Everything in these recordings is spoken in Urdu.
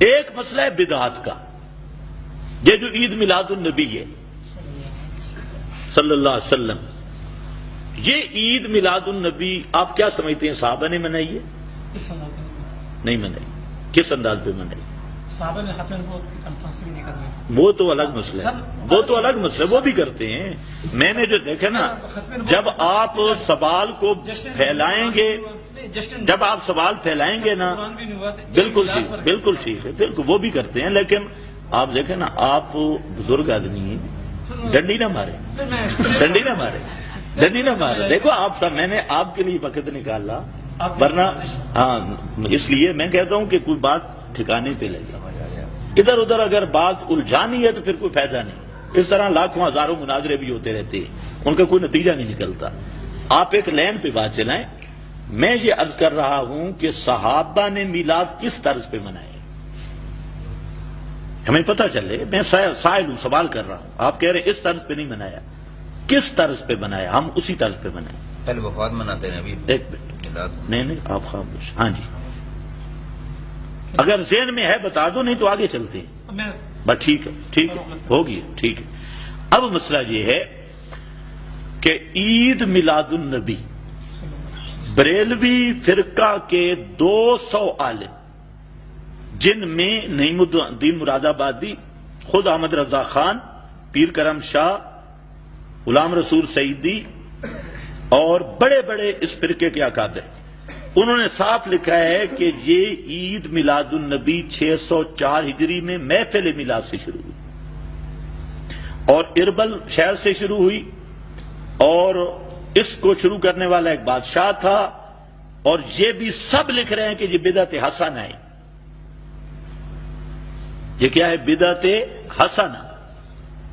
ایک مسئلہ ہے بدعات کا. یہ جو عید میلاد النبی ہے صلی اللہ علیہ وسلم، یہ عید میلاد النبی آپ کیا سمجھتے ہیں صحابہ نے منائی ہے؟ نہیں منائی. کس انداز پہ منائی؟ صحابہ نے ختم کو کنفرنس بھی نہیں کرنا، وہ تو الگ مسئلہ ہے، وہ تو الگ مسئلہ ہے، وہ بھی کرتے ہیں. میں نے جو دیکھا نا، جب آپ سوال کو پھیلائیں گے، جب آپ سوال پھیلائیں گے نا، بالکل ٹھیک، بالکل ٹھیک ہے، بالکل وہ بھی کرتے ہیں. لیکن آپ دیکھیں نا، آپ بزرگ آدمی ہیں، ڈنڈی نہ مارے، ڈنڈی نہ مارے، ڈنڈی نہ مارے. دیکھو آپ سب، میں نے آپ کے لیے وقت نکالا، ورنہ ہاں اس لیے میں کہتا ہوں کہ کوئی بات ٹھکانے پہ لے جاؤ. ادھر ادھر اگر بات الجھانی ہے تو پھر کوئی فائدہ نہیں. اس طرح لاکھوں ہزاروں مناظرے بھی ہوتے رہتے ہیں، ان کا کوئی نتیجہ نہیں نکلتا. آپ ایک لین پہ بات چلائیں. میں یہ عرض کر رہا ہوں کہ صحابہ نے میلاد کس طرز پہ منائے، ہمیں پتہ چلے. میں سائل ہوں، سوال کر رہا ہوں. آپ کہہ رہے ہیں اس طرز پہ نہیں منایا، کس طرز پہ بنایا؟ ہم اسی طرز پہ بنائے. پہلے وفات مناتے ہیں ابھی. ایک منٹ، نہیں آپ خاموش. ہاں جی، اگر ذہن میں ہے بتا دو، نہیں تو آگے چلتے ہیں. بس ٹھیک ہے، ٹھیک ہے، ہوگی، ٹھیک ہے. اب مسئلہ یہ ہے کہ عید میلاد النبی بریلوی فرقہ کے 200 عالم، جن میں نعیم الدین مراد آبادی، خود احمد رضا خان، پیر کرم شاہ، غلام رسول سعیدی اور بڑے بڑے اس فرقے کے اکابر، انہوں نے صاف لکھا ہے کہ یہ عید میلاد النبی 604 ہجری میں محفل میلاد سے شروع ہوئی اور اربل شہر سے شروع ہوئی، اور اس کو شروع کرنے والا ایک بادشاہ تھا. اور یہ بھی سب لکھ رہے ہیں کہ یہ بدعت حسنہ ہے. یہ کیا ہے؟ بدعت حسنہ.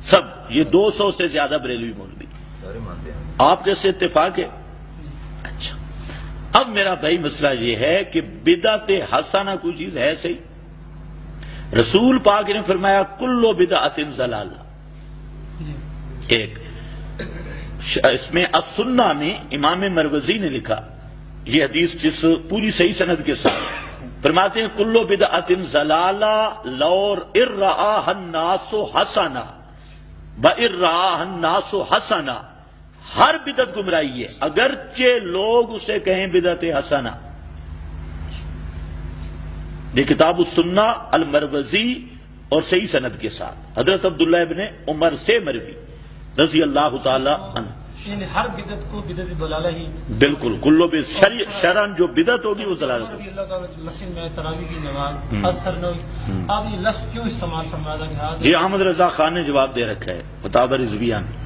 سب یہ 200 سے زیادہ بریلوی مولوی سارے مانتے ہیں. آپ کیسے اتفاق ہے؟ اچھا، اب میرا بھائی مسئلہ یہ ہے کہ بدعت حسنہ کوئی چیز ہے صحیح؟ رسول پاک نے فرمایا کل بدعت ضلالہ. ایک اس میں السنہ میں امام مروزی نے لکھا، یہ حدیث جس پوری صحیح سند کے ساتھ فرماتے ہیں کل بدعت ضلالہ لو رآها الناس حسنہ وَإِرَّآهَا النَّاسُ حَسَنًا. ہر بدعت گمراہی ہے اگرچہ لوگ اسے کہیں بدعت حسنہ. یہ کتاب السنہ المروزی اور صحیح سند کے ساتھ حضرت عبداللہ ابن عمر سے مروی رضی اللہ تعالی عنہ. یعنی ہر بدعت کو بدعت ضلالہ ہی، بالکل کلو شرعن جو بدعت ہوگی وہ ضلالت ہوگی. اللہ تعالیٰ مسجد میں تراویح کی نماز اثر نہ ہوئی، آپ یہ لفظ کیوں استعمال فرمایا کہ جی احمد رضا خان نے جواب دے رکھا ہے فتاوی رضویہ میں.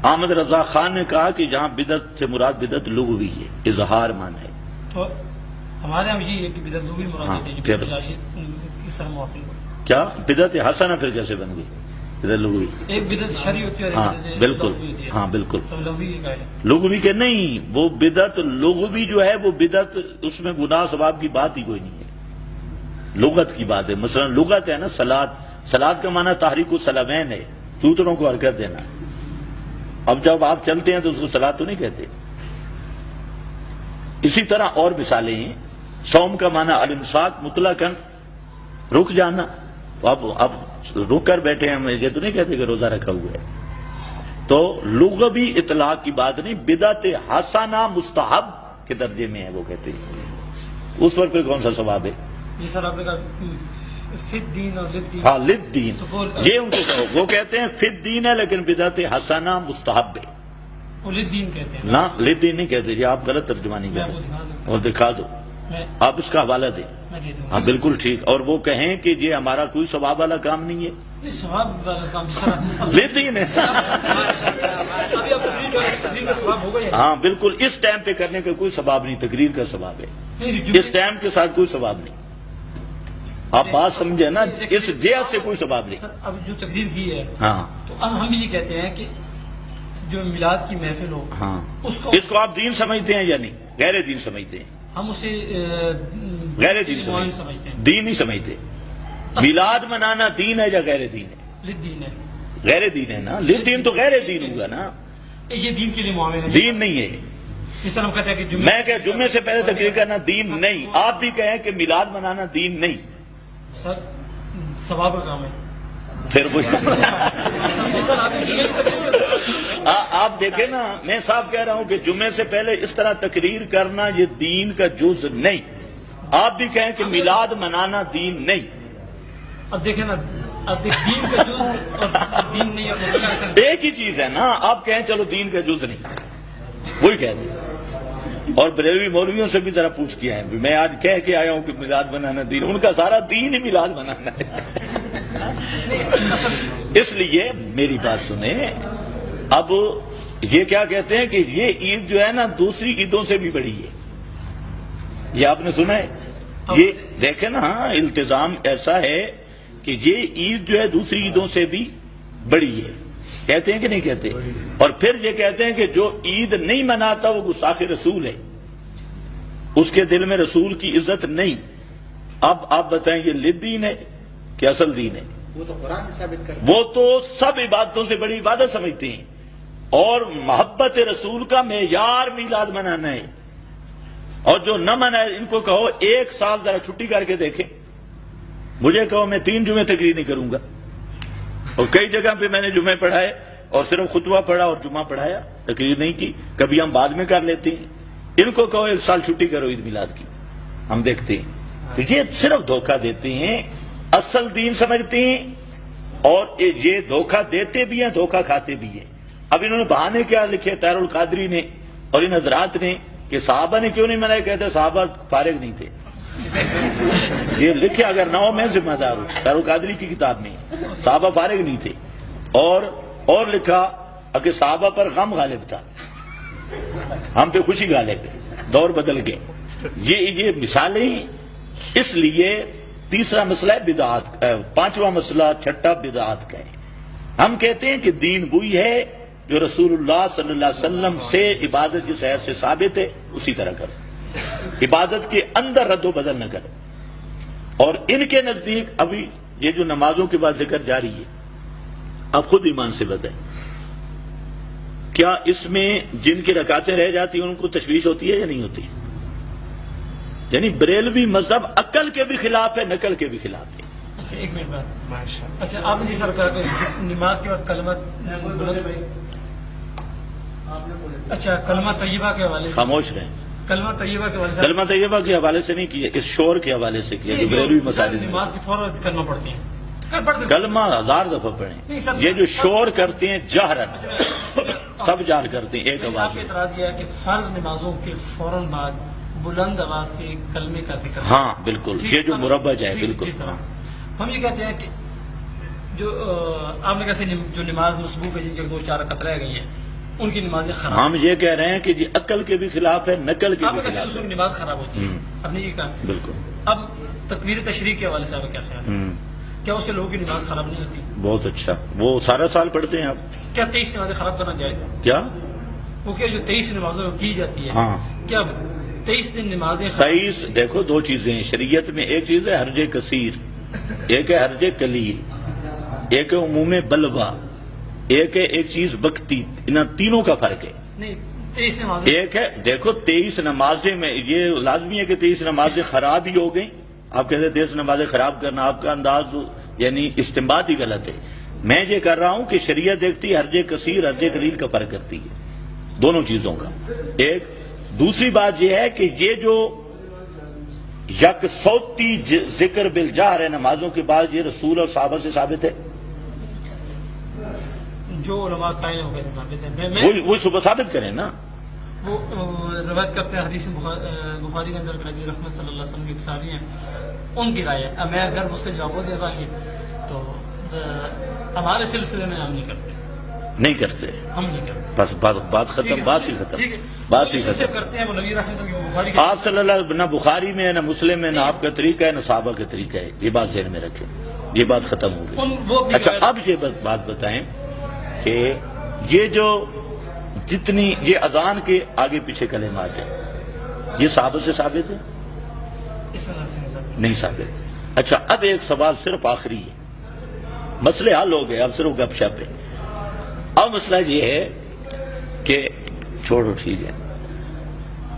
احمد رضا خان نے کہا کہ جہاں بدعت سے مراد بدعت لغوی ہے، اظہار معنی ہے. تو ہمارے یہاں یہ ہے کہ بدعت لغوی مراد ہے، پھر اس طرح موافق ہو. کیا بدعت حسنہ پھر کیسے بن گئی؟ بدعت لغوی. ایک بدعت شرعی ہوتی ہے، ہاں بالکل، ہاں بالکل. لغوی لغوی کے نہیں، وہ بدعت لغوی جو ہے وہ بدعت، اس میں گناہ ثواب کی بات ہی کوئی نہیں ہے، لغت کی بات ہے. مثلا لغت ہے نا سلاد، سلاد کا معنی تحریک السلامین ہے، چوتروں کو حرکت دینا. اب جب آپ چلتے ہیں تو اس کو سلاد تو نہیں کہتے. اسی طرح اور مثالیں ہیں. صوم کا معنی الامساک مطلقاً رک جانا. اب رک کر بیٹھے ہیں، ہم یہ تو نہیں کہتے کہ روزہ رکھا ہوا ہے. تو لغوی اطلاق کی بات نہیں، بدعت حسنہ مستحب کے درجے میں ہے وہ کہتے ہیں. اس پر پھر کون سا ثواب ہے؟ جی سر، آپ نے کہا فی الدین اور للدین. ہاں للدین، یہ ان کو کہو. وہ کہتے ہیں فی الدین ہے لیکن بدعت حسنہ مستحب ہے. وہ للدین کہتے ہیں نہ للدین نہیں کہتے جی، آپ غلط ترجمانی کر رہے ہیں. اور دکھا دو، آپ اس کا حوالہ دیں. ہاں بالکل ٹھیک. اور وہ کہیں کہ یہ ہمارا کوئی ثواب والا کام نہیں ہے، ثواب والا کام سر للدین ہے. ابھی آپ تقریر کا ثواب ہوگا. ہاں بالکل، اس ٹائم پہ کرنے کا کوئی ثواب نہیں، تقریر کا ثواب ہے. اس ٹائم کے ساتھ کوئی ثواب نہیں. آپ بات سمجھے نا، اس جہت سے کوئی ثواب نہیں. اب جو تقریر کی ہے، ہاں تو اب ہم یہ کہتے ہیں کہ جو میلاد کی محفل ہو، ہاں اس کو آپ دین سمجھتے ہیں یا نہیں؟ غیر دین سمجھتے ہیں. ہم اسے غیر دین سمجھتے ہیں، دین نہیں سمجھتے. میلاد منانا دین ہے یا غیر دین ہے؟ للدین ہے. غیر دین ہے نا. للدین تو غیر دین ہوگا نا، یہ دین کے لیے معاملہ ہے. دین نہیں ہے. اس طرح ہم کہتے ہیں کہ میں کہ جمعے سے پہلے تقریر کرنا دین نہیں. آپ بھی کہیں کہ میلاد منانا دین نہیں. سر ثواب کا کام ہے. پھر وہ سر آپ دیکھیں نا، میں صاحب کہہ رہا ہوں کہ جمعے سے پہلے اس طرح تقریر کرنا یہ دین کا جز نہیں. آپ بھی کہیں کہ میلاد منانا دین نہیں. اب دیکھیں نا، اب دین کا جز اور دین نہیں اور ایک ہی چیز ہے نا. آپ کہیں چلو دین کا جز نہیں، وہی کہہ دیں. اور بریلوی مولویوں سے بھی ذرا پوچھ کیا ہے، میں آج کہہ کے آیا ہوں کہ میلاد منانا دین، ان کا سارا دین ہی میلاد منانا ہے. اس لیے میری بات سنیں. اب یہ کیا کہتے ہیں کہ یہ عید جو ہے نا دوسری عیدوں سے بھی بڑی ہے. یہ آپ نے سنا ہے؟ یہ دیکھیں نا، التزام ایسا ہے کہ یہ عید جو ہے دوسری عیدوں سے بھی بڑی ہے. کہتے ہیں کہ نہیں کہتے؟ اور پھر یہ کہتے ہیں کہ جو عید نہیں مناتا وہ گستاخ رسول ہے، اس کے دل میں رسول کی عزت نہیں. اب آپ بتائیں یہ لد دین ہے کہ اصل دین ہے؟ وہ تو قرآن سے ثابت کر وہ تو سب عبادتوں سے بڑی عبادت سمجھتے ہیں. اور محبت رسول کا معیار میلاد منانا ہے. اور جو نہ منائے ان کو کہو ایک سال ذرا چھٹی کر کے دیکھیں. مجھے کہو میں 3 جمعے تقریر نہیں کروں گا، اور کئی جگہ پہ میں نے جمعے پڑھائے اور صرف خطبہ پڑھا اور جمعہ پڑھایا، تقریر نہیں کی. کبھی ہم بعد میں کر لیتے ہیں. ان کو کہو ایک سال چھٹی کرو عید میلاد کی، ہم دیکھتے ہیں. تو یہ صرف دھوکہ دیتے ہیں، اصل دین سمجھتے ہیں، اور یہ دھوکہ دیتے بھی ہیں دھوکہ کھاتے بھی ہیں. اب انہوں نے بہانے کیا لکھے طاہر القادری نے اور ان حضرات نے کہ صحابہ نے کیوں نہیں منائے؟ کہتے صحابہ فارغ نہیں تھے. یہ لکھے، اگر نہ ہو میں ذمہ دار ہوں. طاہر القادری کی کتاب میں صحابہ فارغ نہیں تھے. اور لکھا کہ صحابہ پر غم غالب تھا، ہم پہ خوشی غالب ہے، دور بدل گئے. یہ مثالیں. اس لیے تیسرا مسئلہ ہے بدعات، 5واں مسئلہ چھٹا بدعات کا ہے. ہم کہتے ہیں کہ دین وہی ہے جو رسول اللہ صلی اللہ علیہ وسلم سے عبادت جس حیث سے ثابت ہے اسی طرح کرو. عبادت کے اندر رد و بدل نہ کرو. اور ان کے نزدیک ابھی یہ جو نمازوں کے بعد ذکر جاری ہے، آپ خود ایمان سے بتائیں کیا اس میں جن کی رکعتیں رہ جاتی ہیں ان کو تشویش ہوتی ہے یا نہیں ہوتی؟ یعنی بریلوی مذہب عقل کے بھی خلاف ہے، نقل کے بھی خلاف ہے. اچھا ایک منٹ بعد. اچھا آپ نے جی سر کہا کہ نماز کے بعد کلمہ، اچھا کلمہ طیبہ کے حوالے سے خاموش رہیں. کلمہ طیبہ کے حوالے سے کلمہ طیبہ کے حوالے سے نہیں کیا، اس شور کے حوالے سے کیا جو بریلوی مساجد میں. نماز کی فوراً کلمہ پڑھتے ہیں. کلمہ 1000 دفعہ پڑھیں. یہ جو شور کرتے ہیں جہرن، سب جار کرتے ہیں ایک آپ آواز نے میں. اعتراض کیا کہ فرض نمازوں کے فوراً بعد بلند آواز سے کلمے کا ذکر. ہاں بالکل، یہ جو مربج ہے بالکل. جی سر، ہم یہ کہتے ہیں کہ جو آپ نے کیسے جو نماز مسبوق ہے جن کے 2-4 رکعت رہ گئی ہیں ان کی نمازیں خراب. ہم یہ کہہ رہے ہیں کہ یہ عقل کے بھی خلاف ہے، نقل کے آپ بھی نے کیسے خلاف دوسروں ہے. کی نماز خراب ہوتی ہے. آپ نے یہ کہا. بالکل. اب تکبیر تشریق کے حوالے سے آپ کا کیا خیال ہے؟ کیا اس سے لوگوں کی نماز خراب نہیں ہوتی؟ بہت اچھا. وہ سارا سال پڑھتے ہیں آپ. کیا 23 نمازیں خراب کرنا جائز ہے؟ کیا وہ کیا جو 23 نمازوں میں کی جاتی ہے، ہاں کیا 23 دن نمازیں 23 دیکھو 2 چیزیں ہیں شریعت میں. ایک چیز ہے حرج کثیر، ایک ہے حرج قلیل، ایک ہے عموم بلوا، ایک ہے ایک چیز وقتی. ان تینوں کا فرق ہے. نہیں 23 نمازیں. ایک ہے دیکھو 23 نمازیں میں یہ لازمی ہے کہ 23 نمازیں خراب ہی ہو گئیں. آپ کہتے ہیں 23 نمازیں خراب کرنا، آپ کا انداز یعنی استنباط ہی غلط ہے. میں یہ کر رہا ہوں کہ شریعت دیکھتی ہے حرج کثیر حرج قلیل کا فرق کرتی ہے دونوں چیزوں کا. ایک دوسری بات یہ ہے کہ یہ جو یک صوتی ذکر بالجہر ہے نمازوں کے بعد، یہ رسول اور صحابہ سے ثابت ہے. جو علماء قائل ہو گئے ثابت ہے. وہی صبح ثابت کریں نا. وہ روایت کرتے ہیں حدیث بخاری کے اندر نبی رحمت صلی اللہ علیہ وسلم کے ایک صحابی ہیں، ان کی رائے ہے. اب میں اگر اس کے جواب دے پائیں گے تو ہمارے سلسلے میں ہم نہیں کرتے. نہیں کرتے ہم نہیں کرتے. بس بات ختم. بات ہی ختم. بات ہی ختم. کرتے ہیں وہ نبی رحمت صلی اللہ علیہ وسلم بخاری آپ صلی اللہ علیہ وسلم نہ بخاری میں نہ مسلم میں نہ آپ کا طریقہ ہے نہ صحابہ کا طریقہ ہے. یہ بات ذہن میں رکھیں. یہ بات ختم ہو گئی. اچھا اب یہ بات بتائیں کہ یہ جو جتنی یہ اذان کے آگے پیچھے کلمات ہیں یہ صحابہ سے ثابت ہے؟ اس طرح سے نہیں ثابت. اچھا اب ایک سوال صرف آخری ہے، مسئلے حل ہو گئے، اب صرف گپ شپ ہے. اب مسئلہ یہ ہے کہ چھوڑو ٹھیک ہے،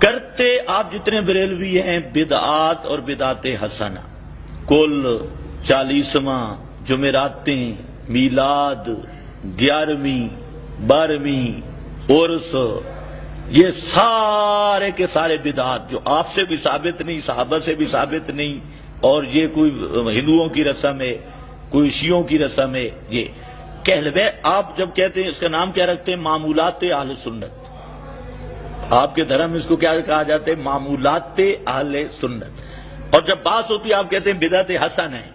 کرتے آپ جتنے بریلوی ہیں بدعات اور بدعت حسنہ کل 40واں، جمعراتیں، میلاد، 11ویں، 12ویں، عرس، یہ سارے کے سارے بدعات جو آپ سے بھی ثابت نہیں، صحابہ سے بھی ثابت نہیں، اور یہ کوئی ہندوؤں کی رسم ہے، کوئی شیعوں کی رسم ہے، یہ کہلوے آپ جب کہتے ہیں اس کا نام کیا رکھتے ہیں؟ معمولات اہل سنت. آپ کے دھرم اس کو کیا کہا جاتا ہے؟ معمولات اہل سنت. اور جب بات ہوتی ہے آپ کہتے ہیں بدعت حسن ہے.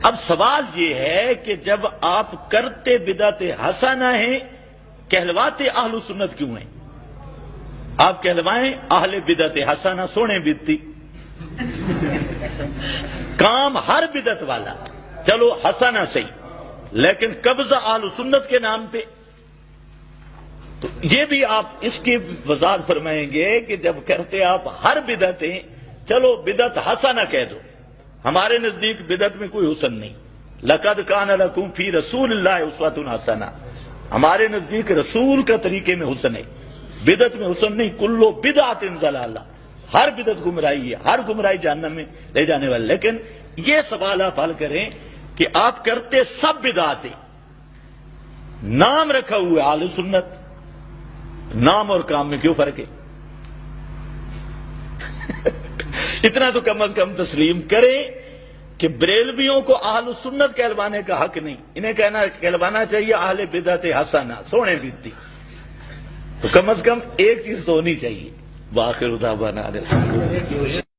اب سوال یہ ہے کہ جب آپ کرتے بدعت حسنہ ہیں، کہلواتے اہل سنت کیوں ہیں؟ آپ کہلوائیں اہل بدعت حسنہ، سونے بدتی کام ہر بدعت والا، چلو حسنہ صحیح، لیکن قبضہ اہل سنت کے نام پہ. تو یہ بھی آپ اس کی وضاحت فرمائیں گے کہ جب کرتے آپ ہر بدعتیں، چلو بدعت حسنہ کہہ دو، ہمارے نزدیک بدعت میں کوئی حسن نہیں. لقد کان لکم فی رسول اللہ اسوۃ حسنہ، ہمارے نزدیک رسول کا طریقے میں حسن ہے، بدعت میں حسن نہیں. کلو بدعت ضلالہ، ہر بدعت گمراہی ہے، ہر گمراہی جہنم میں لے جانے والا. لیکن یہ سوال آپ حل کریں کہ آپ کرتے سب بدعتیں، نام رکھا ہوا ہے اہل سنت، نام اور کام میں کیوں فرق ہے؟ اتنا تو کم از کم تسلیم کریں کہ بریلویوں کو اہل سنت کہلوانے کا حق نہیں، انہیں کہلوانا چاہیے اہل بدعت حسنہ، سونے بیتی. تو کم از کم ایک چیز تو ہونی چاہیے. وآخر دعوانا الحمدللہ.